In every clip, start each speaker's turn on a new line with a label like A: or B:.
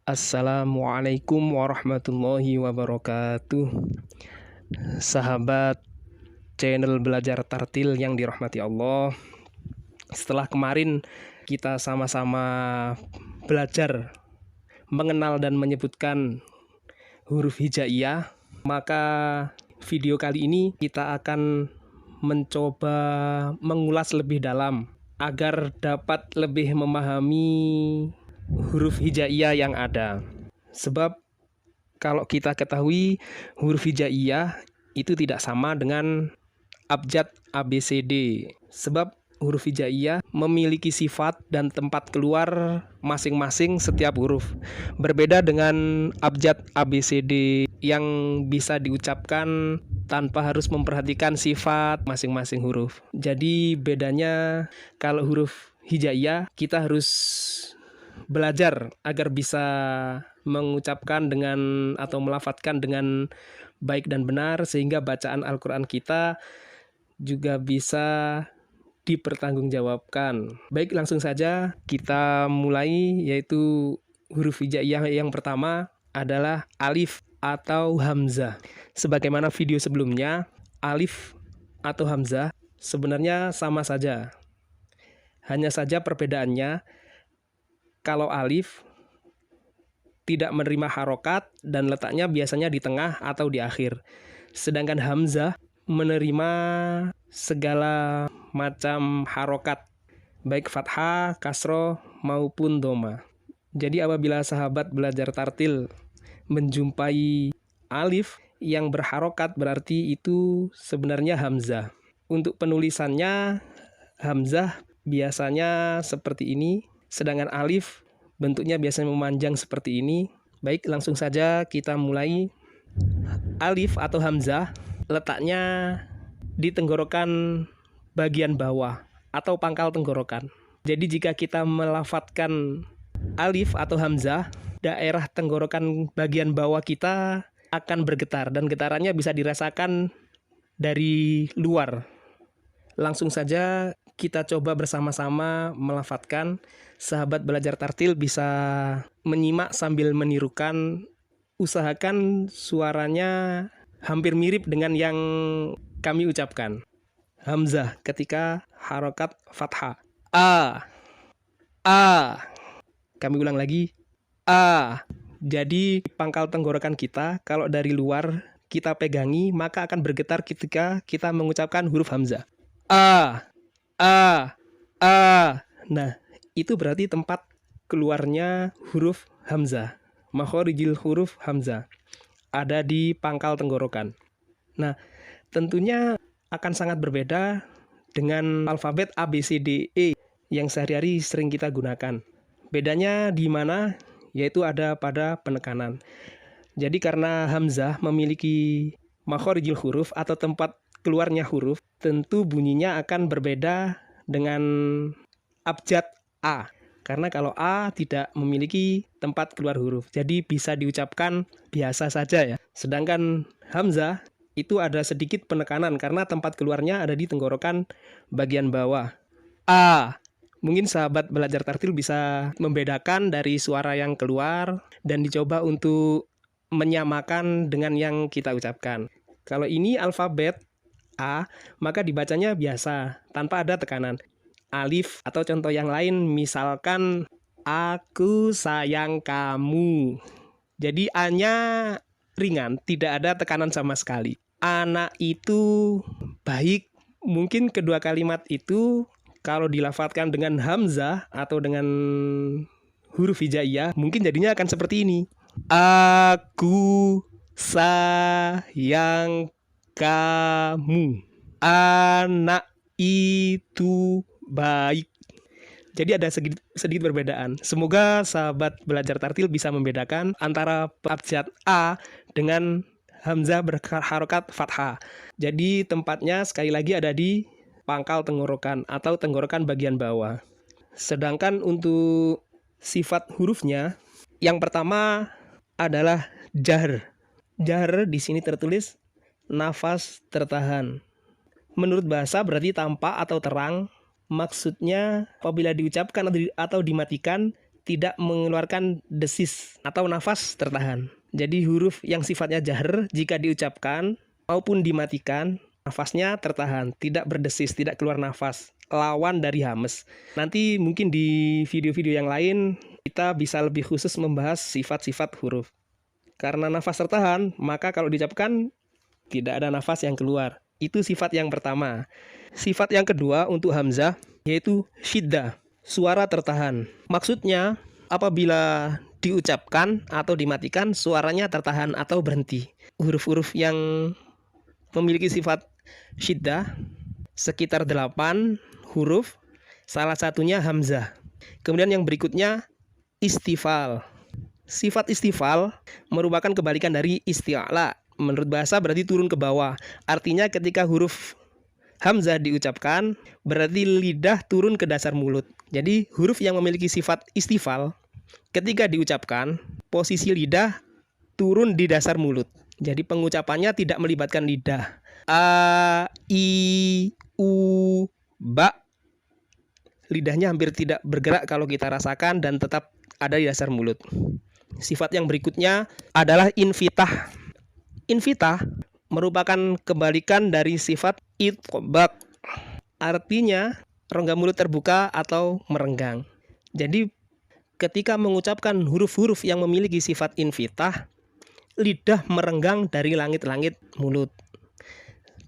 A: Assalamualaikum warahmatullahi wabarakatuh. Sahabat channel Belajar Tartil yang dirahmati Allah. Setelah kemarin kita sama-sama belajar mengenal dan menyebutkan huruf hijaiyah, maka video kali ini kita akan mencoba mengulas lebih dalam agar dapat lebih memahami huruf hijaiyah yang ada. Sebab kalau kita ketahui huruf hijaiyah itu tidak sama dengan abjad ABCD. Sebab huruf hijaiyah memiliki sifat dan tempat keluar masing-masing setiap huruf. Berbeda dengan abjad ABCD yang bisa diucapkan tanpa harus memperhatikan sifat masing-masing huruf. Jadi bedanya kalau huruf hijaiyah kita harus belajar agar bisa mengucapkan dengan atau melafadzkan dengan baik dan benar sehingga bacaan Al-Quran kita juga bisa dipertanggungjawabkan. Baik, langsung saja kita mulai, yaitu huruf hijaiyah yang pertama adalah alif atau hamzah. Sebagaimana video sebelumnya, alif atau hamzah sebenarnya sama saja. Hanya saja perbedaannya, kalau alif tidak menerima harokat dan letaknya biasanya di tengah atau di akhir. Sedangkan hamzah menerima segala macam harokat, baik fathah, kasroh, maupun doma. Jadi apabila sahabat belajar tartil menjumpai alif yang berharokat, berarti itu sebenarnya hamzah. Untuk penulisannya, hamzah biasanya seperti ini. Sedangkan alif bentuknya biasanya memanjang seperti ini. Baik, langsung saja kita mulai. Alif atau hamzah letaknya di tenggorokan bagian bawah atau pangkal tenggorokan. Jadi jika kita melafadzkan alif atau hamzah, daerah tenggorokan bagian bawah kita akan bergetar dan getarannya bisa dirasakan dari luar. Langsung saja kita coba bersama-sama melafadzkan. Sahabat belajar tartil bisa menyimak sambil menirukan. Usahakan suaranya hampir mirip dengan yang kami ucapkan. Hamzah ketika harokat fathah. A. Kami ulang lagi. A. Jadi pangkal tenggorokan kita kalau dari luar kita pegangi maka akan bergetar ketika kita mengucapkan huruf hamzah. A. Nah, itu berarti tempat keluarnya huruf hamzah. Makhorijil huruf hamzah ada di pangkal tenggorokan. Nah, tentunya akan sangat berbeda dengan alfabet A, B, C, D, E yang sehari-hari sering kita gunakan. Bedanya di mana? Yaitu ada pada penekanan. Jadi karena hamzah memiliki makhorijil huruf atau tempat keluarnya huruf, tentu bunyinya akan berbeda dengan abjad A. Karena kalau A tidak memiliki tempat keluar huruf, jadi bisa diucapkan biasa saja ya. Sedangkan hamzah itu ada sedikit penekanan karena tempat keluarnya ada di tenggorokan bagian bawah. A. Mungkin sahabat belajar tartil bisa membedakan dari suara yang keluar dan dicoba untuk menyamakan dengan yang kita ucapkan. Kalau ini alfabet A, maka dibacanya biasa, tanpa ada tekanan. Alif atau contoh yang lain, misalkan aku sayang kamu. Jadi A-nya ringan, tidak ada tekanan sama sekali. Anak itu baik. Mungkin kedua kalimat itu kalau dilafadzkan dengan hamzah atau dengan huruf hijaiyah, mungkin jadinya akan seperti ini. Aku sayang kamu. Anak itu baik. Jadi ada sedikit perbedaan. Semoga sahabat belajar tartil bisa membedakan antara abjad A dengan hamzah berharokat fathah. Jadi tempatnya sekali lagi ada di pangkal tenggorokan atau tenggorokan bagian bawah. Sedangkan untuk sifat hurufnya, yang pertama adalah jahr. Jahr di sini tertulis nafas tertahan. Menurut bahasa berarti tampak atau terang. Maksudnya apabila diucapkan atau dimatikan tidak mengeluarkan desis atau nafas tertahan. Jadi huruf yang sifatnya jahar jika diucapkan maupun dimatikan, nafasnya tertahan, tidak berdesis, tidak keluar nafas. Lawan dari hames. Nanti mungkin di video-video yang lain kita bisa lebih khusus membahas sifat-sifat huruf. Karena nafas tertahan, maka kalau diucapkan tidak ada nafas yang keluar. Itu sifat yang pertama. Sifat yang kedua untuk hamzah yaitu syiddah, suara tertahan. Maksudnya apabila diucapkan atau dimatikan suaranya tertahan atau berhenti. Huruf-huruf yang memiliki sifat syiddah sekitar 8 huruf, salah satunya hamzah. Kemudian yang berikutnya istifal. Sifat istifal merupakan kebalikan dari isti'la. Menurut bahasa berarti turun ke bawah. Artinya ketika huruf hamzah diucapkan berarti lidah turun ke dasar mulut. Jadi huruf yang memiliki sifat istifal ketika diucapkan posisi lidah turun di dasar mulut. Jadi pengucapannya tidak melibatkan lidah. A, I, U, Ba. Lidahnya hampir tidak bergerak kalau kita rasakan dan tetap ada di dasar mulut. Sifat yang berikutnya adalah infitah. Infitah merupakan kebalikan dari sifat itbaq. Artinya rongga mulut terbuka atau merenggang. Jadi ketika mengucapkan huruf-huruf yang memiliki sifat infitah, lidah merenggang dari langit-langit mulut.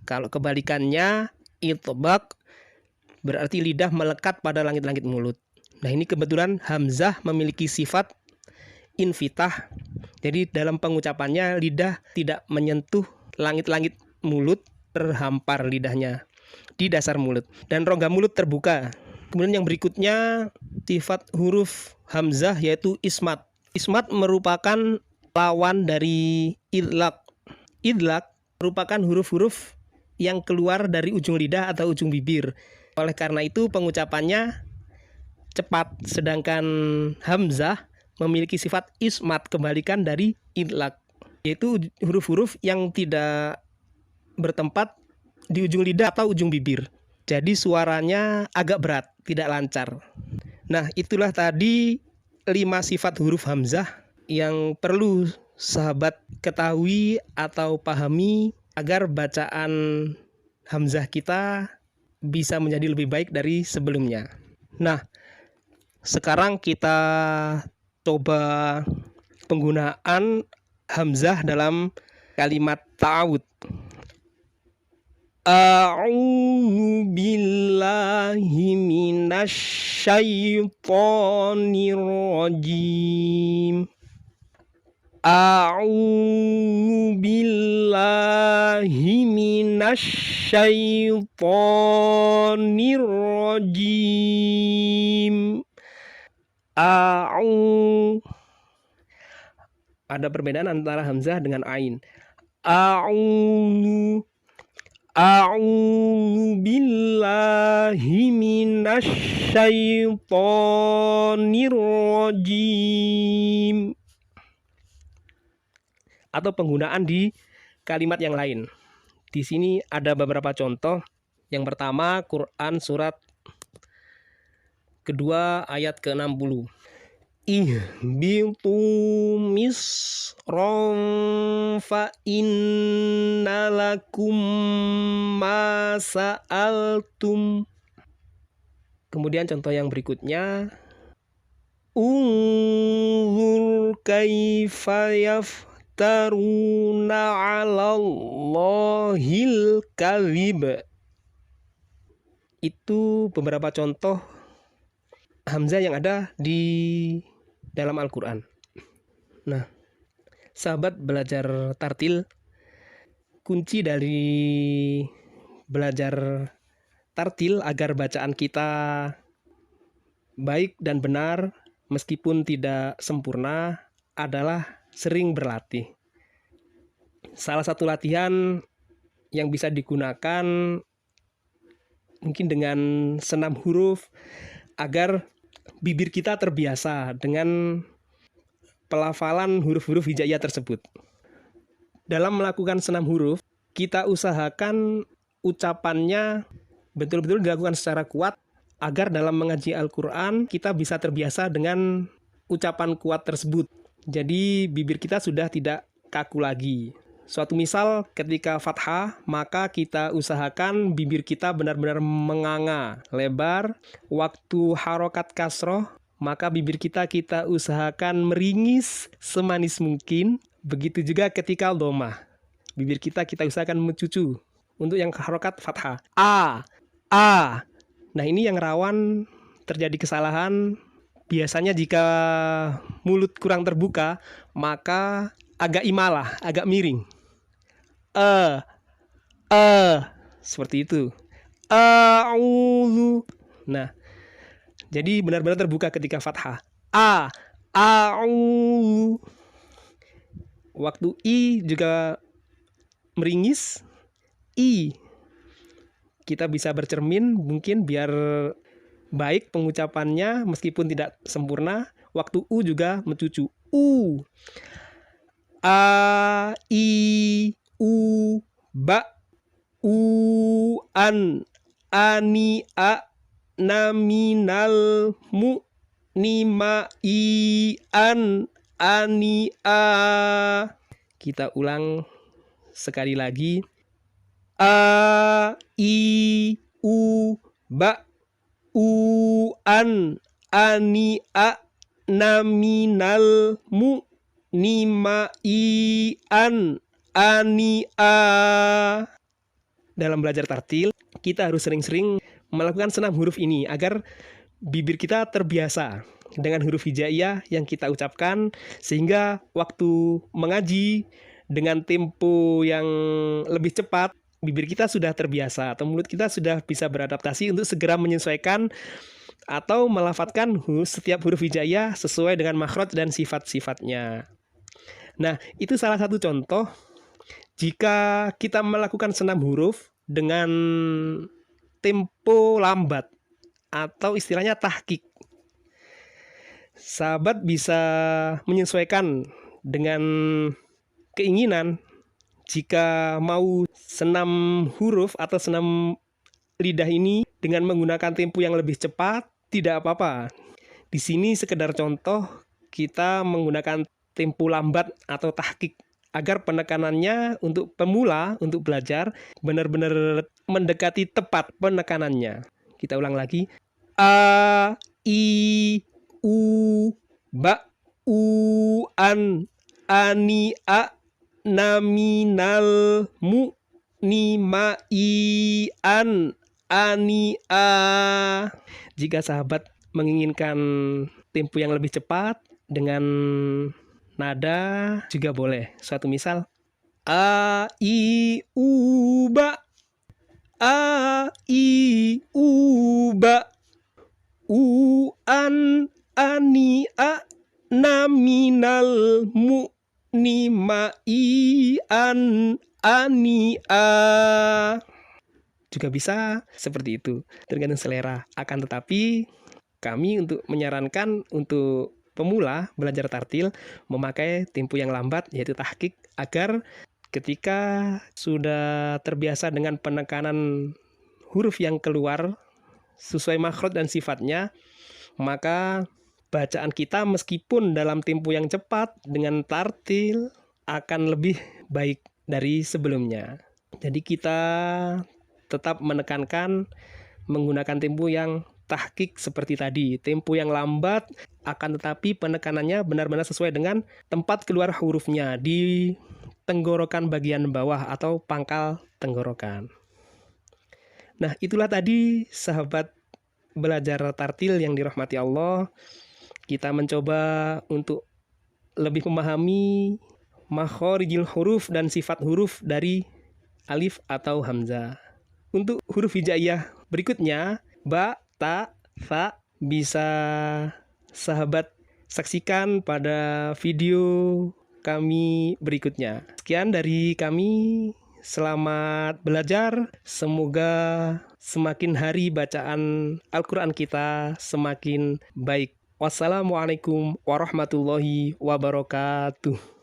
A: Kalau kebalikannya itbaq berarti lidah melekat pada langit-langit mulut. Nah, ini kebetulan hamzah memiliki sifat infitah. Jadi dalam pengucapannya lidah tidak menyentuh langit-langit mulut, terhampar lidahnya di dasar mulut dan rongga mulut terbuka. Kemudian yang berikutnya sifat huruf hamzah yaitu ismat. Ismat merupakan lawan dari idlaq. Idlaq merupakan huruf-huruf yang keluar dari ujung lidah atau ujung bibir. Oleh karena itu pengucapannya cepat, sedangkan hamzah memiliki sifat ismat, kebalikan dari idlaq, yaitu huruf-huruf yang tidak bertempat di ujung lidah atau ujung bibir. Jadi suaranya agak berat, tidak lancar. Nah, itulah tadi 5 sifat huruf hamzah yang perlu sahabat ketahui atau pahami agar bacaan hamzah kita bisa menjadi lebih baik dari sebelumnya. Nah, sekarang kita coba penggunaan hamzah dalam kalimat ta'awud. A'udzu billahi minasyaitonir rajim. A'udzu billahi minasyaitonir rajim. Ada perbedaan antara hamzah dengan ain. A'udzu billahi minasyaitonir rajim. Atau penggunaan di kalimat yang lain. Di sini ada beberapa contoh. Yang pertama, Quran surat kedua ayat ke-60. Ihbitu misran fa innalakum ma sa'altum. Kemudian contoh yang berikutnya, unzur kaifa yaftaruna 'alallahil kadzib. Itu beberapa contoh hamzah yang ada di dalam Al-Quran. Nah, sahabat belajar tartil, kunci dari belajar tartil agar bacaan kita baik dan benar meskipun tidak sempurna adalah sering berlatih. Salah satu latihan yang bisa digunakan mungkin dengan senam huruf agar bibir kita terbiasa dengan pelafalan huruf-huruf hijaiyah tersebut. Dalam melakukan senam huruf, kita usahakan ucapannya betul-betul dilakukan secara kuat agar dalam mengaji Al-Quran kita bisa terbiasa dengan ucapan kuat tersebut. Jadi bibir kita sudah tidak kaku lagi. Suatu misal ketika fathah, maka kita usahakan bibir kita benar-benar menganga, lebar. Waktu harokat kasroh, maka bibir kita usahakan meringis semanis mungkin. Begitu juga ketika domah, bibir kita usahakan mencucu. Untuk yang harokat fathah, a. Nah ini yang rawan terjadi kesalahan. Biasanya jika mulut kurang terbuka, maka agak imalah, agak miring. Seperti itu. A'udzu. Nah, jadi benar-benar terbuka ketika fathah. A'udzu. Waktu i juga meringis. I. Kita bisa bercermin mungkin biar baik pengucapannya meskipun tidak sempurna. Waktu u juga mencucu. U. A, I, U, Ba, U, An, Ani, A, Naminal, Mu, Nima, I, An, Ani, A. Kita ulang sekali lagi. A, I, U, Ba, U, An, Ani, A, Naminal, Mu, Nima, I, An, Ani, A. Dalam belajar tartil, kita harus sering-sering melakukan senam huruf ini agar bibir kita terbiasa dengan huruf hijaiyah yang kita ucapkan, sehingga waktu mengaji dengan tempo yang lebih cepat, bibir kita sudah terbiasa atau mulut kita sudah bisa beradaptasi untuk segera menyesuaikan atau melafadzkan setiap huruf hijaiyah sesuai dengan makhraj dan sifat-sifatnya. Nah, itu salah satu contoh jika kita melakukan senam huruf dengan tempo lambat atau istilahnya tahqiq. Sahabat bisa menyesuaikan dengan keinginan. Jika mau senam huruf atau senam lidah ini dengan menggunakan tempo yang lebih cepat, tidak apa-apa. Di sini sekedar contoh, kita menggunakan tempo lambat atau tahqiq agar penekanannya untuk pemula, untuk belajar, benar-benar mendekati tepat penekanannya. Kita ulang lagi. A, I, U, Ba, U, An, Ani, A, Naminal, Mu, Nima, I, An, Ani, A. Jika sahabat menginginkan tempo yang lebih cepat dengan nada juga boleh. Suatu misal, A, I, U, Ba, A, I, U, Ba, U, An, Ani, A, Naminal, Mu, Nima, I, An, Ani, A. Juga bisa seperti itu, tergantung selera. Akan tetapi kami untuk menyarankan untuk pemula belajar tartil memakai tempo yang lambat, yaitu tahqiq, agar ketika sudah terbiasa dengan penekanan huruf yang keluar sesuai makhraj dan sifatnya, maka bacaan kita meskipun dalam tempo yang cepat dengan tartil akan lebih baik dari sebelumnya. Jadi kita tetap menekankan menggunakan tempo yang tahqiq seperti tadi. Tempo yang lambat akan tetapi penekanannya benar-benar sesuai dengan tempat keluar hurufnya di tenggorokan bagian bawah atau pangkal tenggorokan. Nah, itulah tadi sahabat belajar tartil yang dirahmati Allah. Kita mencoba untuk lebih memahami makhorijil huruf dan sifat huruf dari alif atau hamzah. Untuk huruf hijaiyah berikutnya, ba, ta, fa, bisa sahabat saksikan pada video kami berikutnya. Sekian dari kami, selamat belajar. Semoga semakin hari bacaan Al-Quran kita semakin baik. Wassalamualaikum warahmatullahi wabarakatuh.